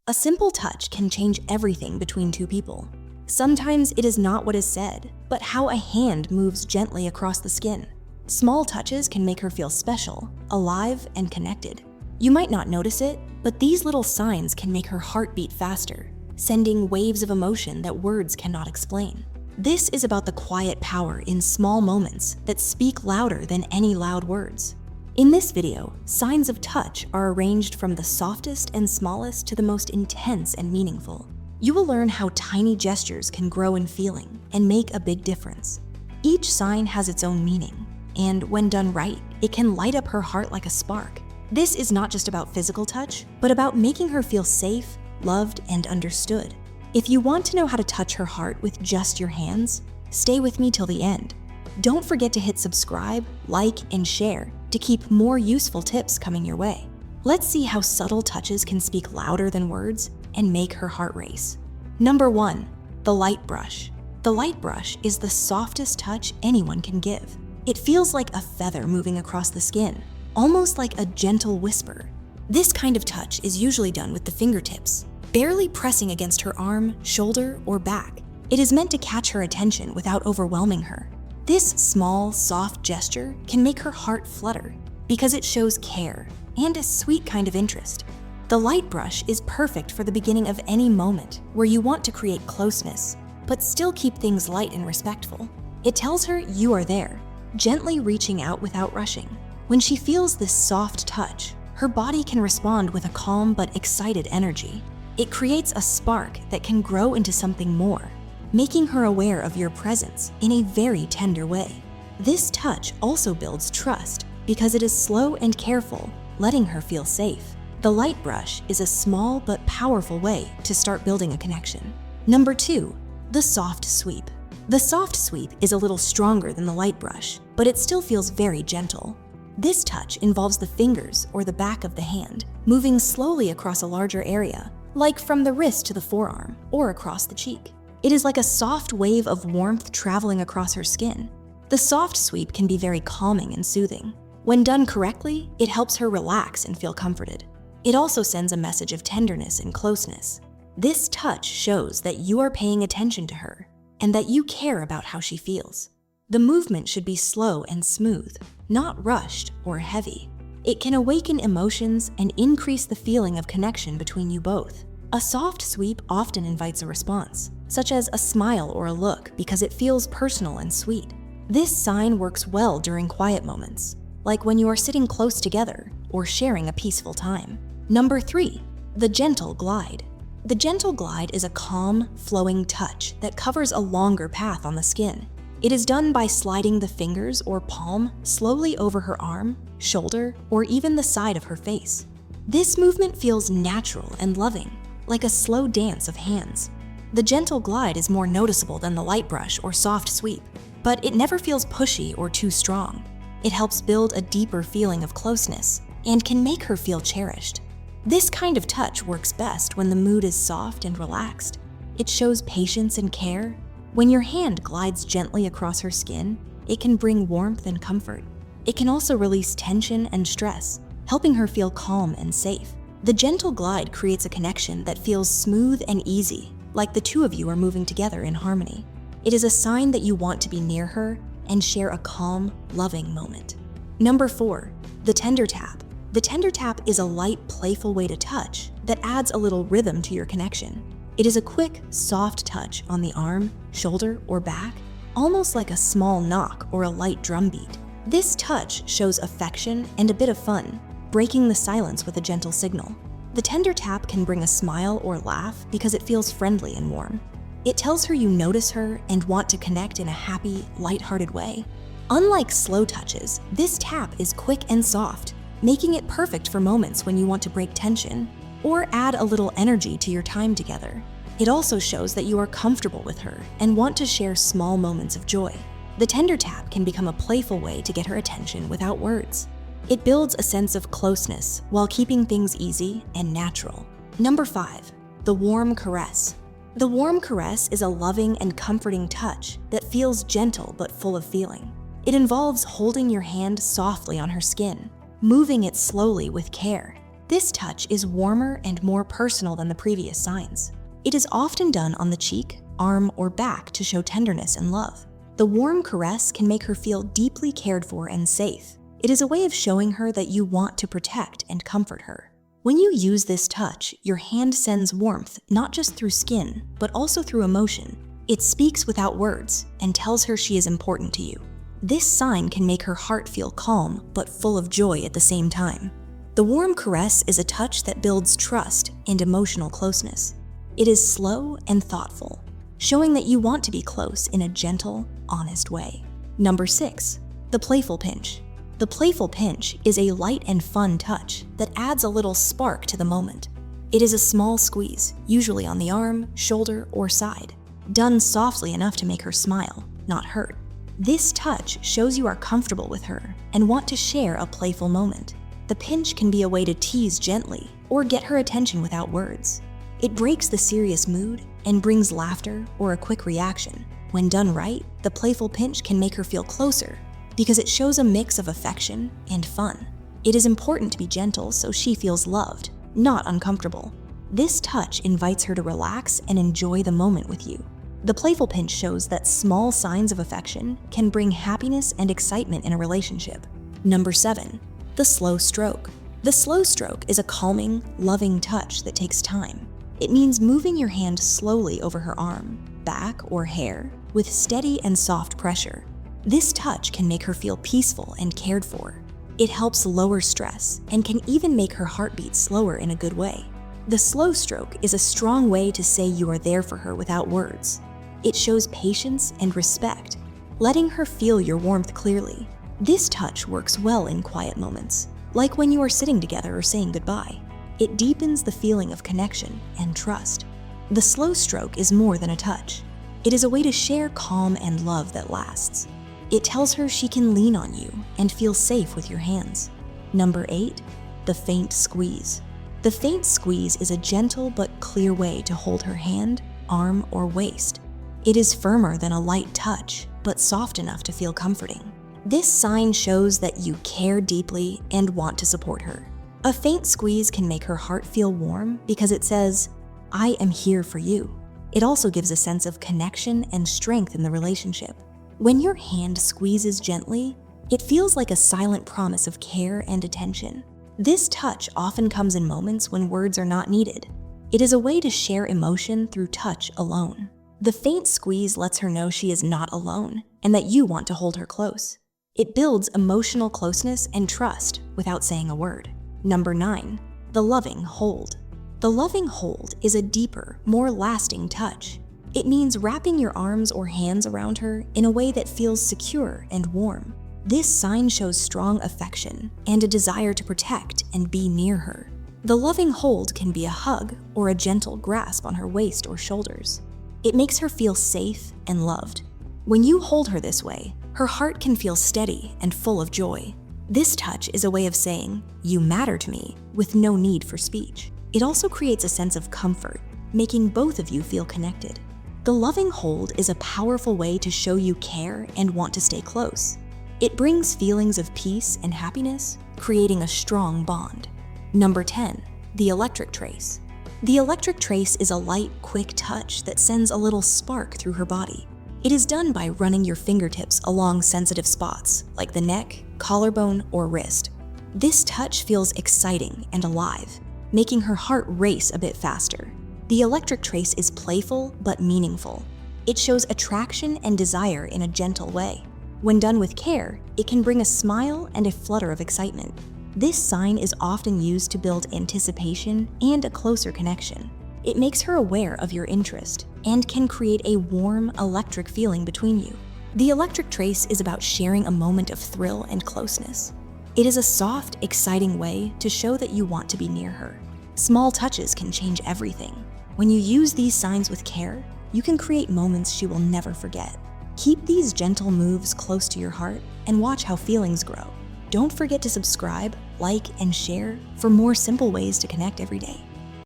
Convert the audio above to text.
A simple touch can change everything between two people. Sometimes it is not what is said, but how a hand moves gently across the skin. Small touches can make her feel special, alive, and connected. You might not notice it, but these little signs can make her heart beat faster, sending waves of emotion that words cannot explain. This is about the quiet power in small moments that speak louder than any loud words. In this video, signs of touch are arranged from the softest and smallest to the most intense and meaningful. You will learn how tiny gestures can grow in feeling and make a big difference. Each sign has its own meaning, and when done right, it can light up her heart like a spark. This is not just about physical touch, but about making her feel safe, loved, and understood. If you want to know how to touch her heart with just your hands, stay with me till the end. Don't forget to hit subscribe, like, and share to keep more useful tips coming your way. Let's see how subtle touches can speak louder than words and make her heart race. Number 1, the light brush. The light brush is the softest touch anyone can give. It feels like a feather moving across the skin, almost like a gentle whisper. This kind of touch is usually done with the fingertips, barely pressing against her arm, shoulder, or back. It is meant to catch her attention without overwhelming her. This small, soft gesture can make her heart flutter because it shows care and a sweet kind of interest. The light brush is perfect for the beginning of any moment where you want to create closeness, but still keep things light and respectful. It tells her you are there, gently reaching out without rushing. When she feels this soft touch, her body can respond with a calm but excited energy. It creates a spark that can grow into something more, making her aware of your presence in a very tender way. This touch also builds trust because it is slow and careful, letting her feel safe. The light brush is a small but powerful way to start building a connection. Number 2, the soft sweep. The soft sweep is a little stronger than the light brush, but it still feels very gentle. This touch involves the fingers or the back of the hand, moving slowly across a larger area, like from the wrist to the forearm or across the cheek. It is like a soft wave of warmth traveling across her skin. The soft sweep can be very calming and soothing. When done correctly, it helps her relax and feel comforted. It also sends a message of tenderness and closeness. This touch shows that you are paying attention to her and that you care about how she feels. The movement should be slow and smooth, not rushed or heavy. It can awaken emotions and increase the feeling of connection between you both. A soft sweep often invites a response, such as a smile or a look, because it feels personal and sweet. This sign works well during quiet moments, like when you are sitting close together or sharing a peaceful time. Number 3, the gentle glide. The gentle glide is a calm, flowing touch that covers a longer path on the skin. It is done by sliding the fingers or palm slowly over her arm, shoulder, or even the side of her face. This movement feels natural and loving, like a slow dance of hands. The gentle glide is more noticeable than the light brush or soft sweep, but it never feels pushy or too strong. It helps build a deeper feeling of closeness and can make her feel cherished. This kind of touch works best when the mood is soft and relaxed. It shows patience and care. When your hand glides gently across her skin, it can bring warmth and comfort. It can also release tension and stress, helping her feel calm and safe. The gentle glide creates a connection that feels smooth and easy, like the two of you are moving together in harmony. It is a sign that you want to be near her and share a calm, loving moment. Number 4, the tender tap. The tender tap is a light, playful way to touch that adds a little rhythm to your connection. It is a quick, soft touch on the arm, shoulder, or back, almost like a small knock or a light drum beat. This touch shows affection and a bit of fun, breaking the silence with a gentle signal. The tender tap can bring a smile or laugh because it feels friendly and warm. It tells her you notice her and want to connect in a happy, lighthearted way. Unlike slow touches, this tap is quick and soft, making it perfect for moments when you want to break tension or add a little energy to your time together. It also shows that you are comfortable with her and want to share small moments of joy. The tender tap can become a playful way to get her attention without words. It builds a sense of closeness while keeping things easy and natural. Number 5, the warm caress. The warm caress is a loving and comforting touch that feels gentle but full of feeling. It involves holding your hand softly on her skin, moving it slowly with care. This touch is warmer and more personal than the previous signs. It is often done on the cheek, arm, or back to show tenderness and love. The warm caress can make her feel deeply cared for and safe. It is a way of showing her that you want to protect and comfort her. When you use this touch, your hand sends warmth not just through skin, but also through emotion. It speaks without words and tells her she is important to you. This sign can make her heart feel calm but full of joy at the same time. The warm caress is a touch that builds trust and emotional closeness. It is slow and thoughtful, showing that you want to be close in a gentle, honest way. Number 6, the playful pinch. The playful pinch is a light and fun touch that adds a little spark to the moment. It is a small squeeze, usually on the arm, shoulder, or side, done softly enough to make her smile, not hurt. This touch shows you are comfortable with her and want to share a playful moment. The pinch can be a way to tease gently or get her attention without words. It breaks the serious mood and brings laughter or a quick reaction. When done right, the playful pinch can make her feel closer because it shows a mix of affection and fun. It is important to be gentle so she feels loved, not uncomfortable. This touch invites her to relax and enjoy the moment with you. The playful pinch shows that small signs of affection can bring happiness and excitement in a relationship. Number 7, the slow stroke. The slow stroke is a calming, loving touch that takes time. It means moving your hand slowly over her arm, back, or hair with steady and soft pressure. This touch can make her feel peaceful and cared for. It helps lower stress and can even make her heartbeat slower in a good way. The slow stroke is a strong way to say you are there for her without words. It shows patience and respect, letting her feel your warmth clearly. This touch works well in quiet moments, like when you are sitting together or saying goodbye. It deepens the feeling of connection and trust. The slow stroke is more than a touch. It is a way to share calm and love that lasts. It tells her she can lean on you and feel safe with your hands. Number 8, the faint squeeze. The faint squeeze is a gentle but clear way to hold her hand, arm, or waist. It is firmer than a light touch, but soft enough to feel comforting. This sign shows that you care deeply and want to support her. A faint squeeze can make her heart feel warm because it says, "I am here for you." It also gives a sense of connection and strength in the relationship. When your hand squeezes gently, it feels like a silent promise of care and attention. This touch often comes in moments when words are not needed. It is a way to share emotion through touch alone. The faint squeeze lets her know she is not alone and that you want to hold her close. It builds emotional closeness and trust without saying a word. Number 9, the loving hold. The loving hold is a deeper, more lasting touch. It means wrapping your arms or hands around her in a way that feels secure and warm. This sign shows strong affection and a desire to protect and be near her. The loving hold can be a hug or a gentle grasp on her waist or shoulders. It makes her feel safe and loved. When you hold her this way, her heart can feel steady and full of joy. This touch is a way of saying, "You matter to me," with no need for speech. It also creates a sense of comfort, making both of you feel connected. The loving hold is a powerful way to show you care and want to stay close. It brings feelings of peace and happiness, creating a strong bond. Number 10, the electric trace. The electric trace is a light, quick touch that sends a little spark through her body. It is done by running your fingertips along sensitive spots, like the neck, collarbone, or wrist. This touch feels exciting and alive, making her heart race a bit faster. The electric trace is playful but meaningful. It shows attraction and desire in a gentle way. When done with care, it can bring a smile and a flutter of excitement. This sign is often used to build anticipation and a closer connection. It makes her aware of your interest and can create a warm, electric feeling between you. The electric trace is about sharing a moment of thrill and closeness. It is a soft, exciting way to show that you want to be near her. Small touches can change everything. When you use these signs with care, you can create moments she will never forget. Keep these gentle moves close to your heart and watch how feelings grow. Don't forget to subscribe, like, and share for more simple ways to connect every day.